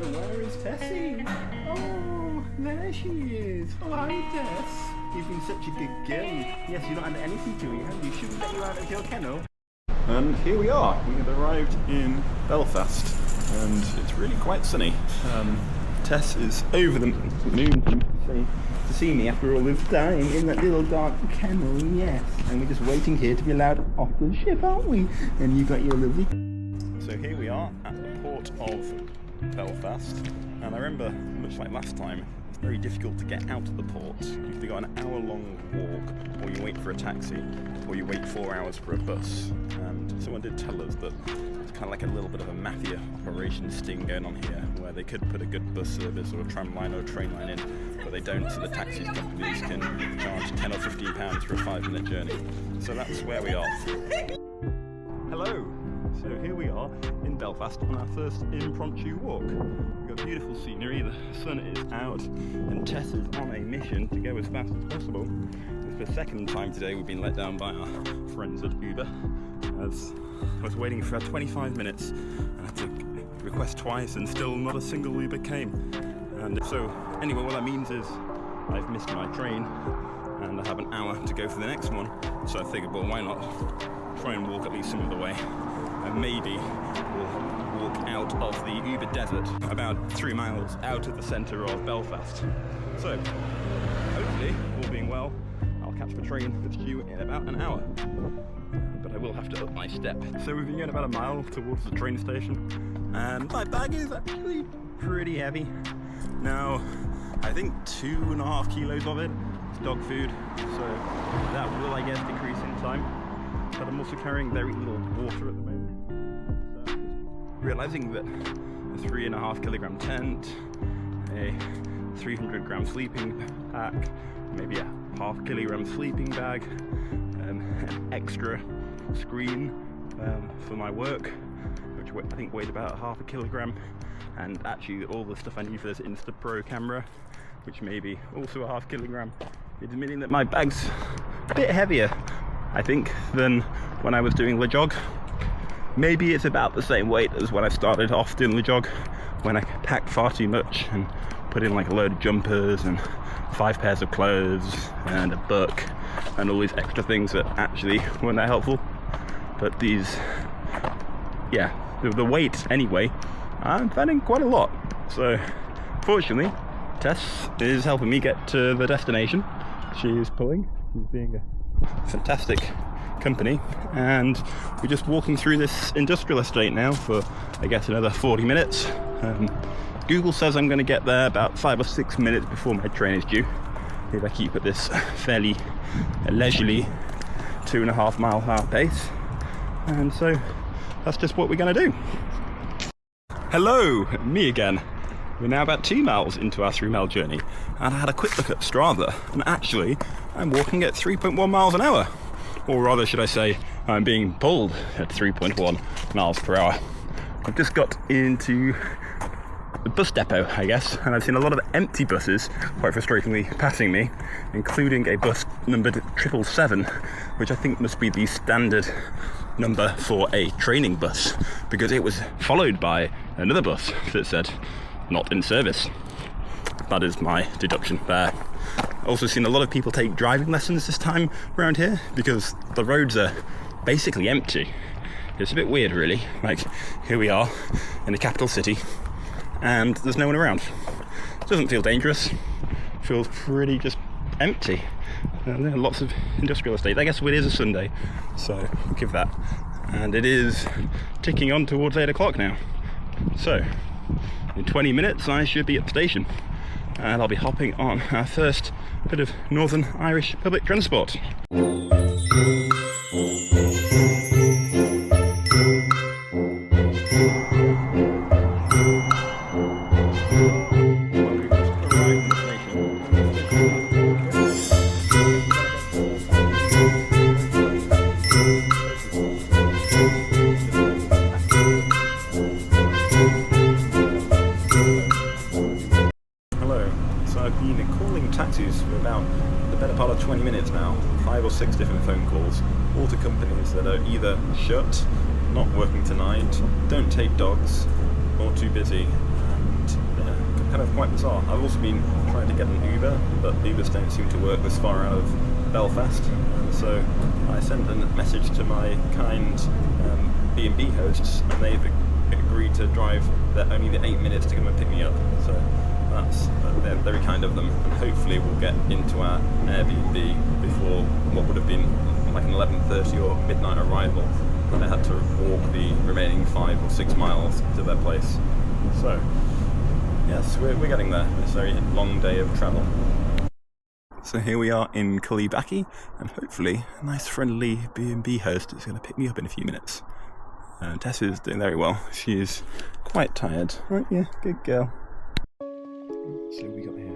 where is Tessie? Oh, there she is. Oh, hi Tess. You've been such a good girl. Yes, you're not under anything to you, have you? Shouldn't let you out of your kennel. And here we are. We have arrived in Belfast, and it's really quite sunny. Tess is over the moon to see me after all this time in that little dark kennel, yes. And we're just waiting here to be allowed off the ship, aren't we? And you got your lovely... So here we are at the port of Belfast, and I remember, much like last time, it's very difficult to get out of the port. You've either got an hour-long walk, or you wait for a taxi, or you wait 4 hours for a bus. And someone did tell us that it's kind of like a little bit of a mafia operation sting going on here, where they could put a good bus service or a tram line or a train line in, but they don't, so the taxi companies can charge £10 or £15 for a 5-minute journey. So that's where we are. Hello! So here we are in Belfast on our first impromptu walk. We've got beautiful scenery, the sun is out, and Tess is on a mission to go as fast as possible. It's the second time today we've been let down by our friends at Uber, as I was waiting for 25 minutes and I had to request twice and still not a single Uber came. And so anyway, what that means is I've missed my train and I have an hour to go for the next one. So I figured, well, why not try and walk at least some of the way, and maybe we'll walk out of the Uber desert about 3 miles out of the centre of Belfast. So hopefully, all being well, I'll catch the train that's due in about an hour. But I will have to up my step. So we've been going about a mile towards the train station, and my bag is actually pretty heavy. Now, I think 2.5 kilos of it is dog food, so that will, I guess, decrease in time. But I'm also carrying very little water at the moment. So realising that a 3.5 kilogram tent, a 300 gram sleeping pack, maybe a 0.5 kilogram sleeping bag, an extra screen for my work, which I think weighed about 0.5 kilogram, and actually all the stuff I need for this Insta-Pro camera, which may be also a 0.5 kilogram, it's meaning that my bag's a bit heavier, I think, than when I was doing the jog. Maybe it's about the same weight as when I started off doing the jog, when I packed far too much and put in like a load of jumpers and 5 pairs of clothes and a book and all these extra things that actually weren't that helpful. But these, yeah, the weight anyway, I'm finding quite a lot. So fortunately, Tess is helping me get to the destination. She's pulling, she's being a fantastic company, and we're just walking through this industrial estate now for, I guess, another 40 minutes. Google says I'm going to get there about 5 or 6 minutes before my train is due, if I keep at this fairly leisurely 2.5 mile per hour pace. And so that's just what we're going to do. Hello, me again. We're now about 2 miles into our 3 mile journey, and I had a quick look at Strava, and actually I'm walking at 3.1 miles an hour. Or rather, should I say, I'm being pulled at 3.1 miles per hour. I've just got into the bus depot, I guess, and I've seen a lot of empty buses, quite frustratingly, passing me, including a bus numbered 777, which I think must be the standard number for a training bus, because it was followed by another bus that said, not in service. That is my deduction there. Also seen a lot of people take driving lessons this time around here, because the roads are basically empty. It's a bit weird, really. Like, here we are in the capital city and there's no one around. It doesn't feel dangerous. It feels pretty just empty. There are lots of industrial estates. I guess it is a Sunday, so I'll give that. And it is ticking on towards 8 o'clock now. So in 20 minutes I should be at the station, and I'll be hopping on our first bit of Northern Irish public transport. Taxis for about the better part of 20 minutes now. 5 or 6 different phone calls, all to companies that are either shut, not working tonight, don't take dogs, or too busy. And kind of quite bizarre. I've also been trying to get an Uber, but Ubers don't seem to work this far out of Belfast, and so I sent a message to my kind B&B hosts, and they've agreed to drive only the 8 minutes to come and pick me up. So that's they're very kind of them, and hopefully we'll get into our Airbnb before what would have been like an 11:30 or midnight arrival, and I had to walk the remaining 5 or 6 miles to their place. So yes, we're getting there. It's a very long day of travel. So here we are in Cullybackey, and hopefully a nice friendly B&B host is going to pick me up in a few minutes. Tess is doing very well. She is quite tired. Right, yeah, good girl. So we got here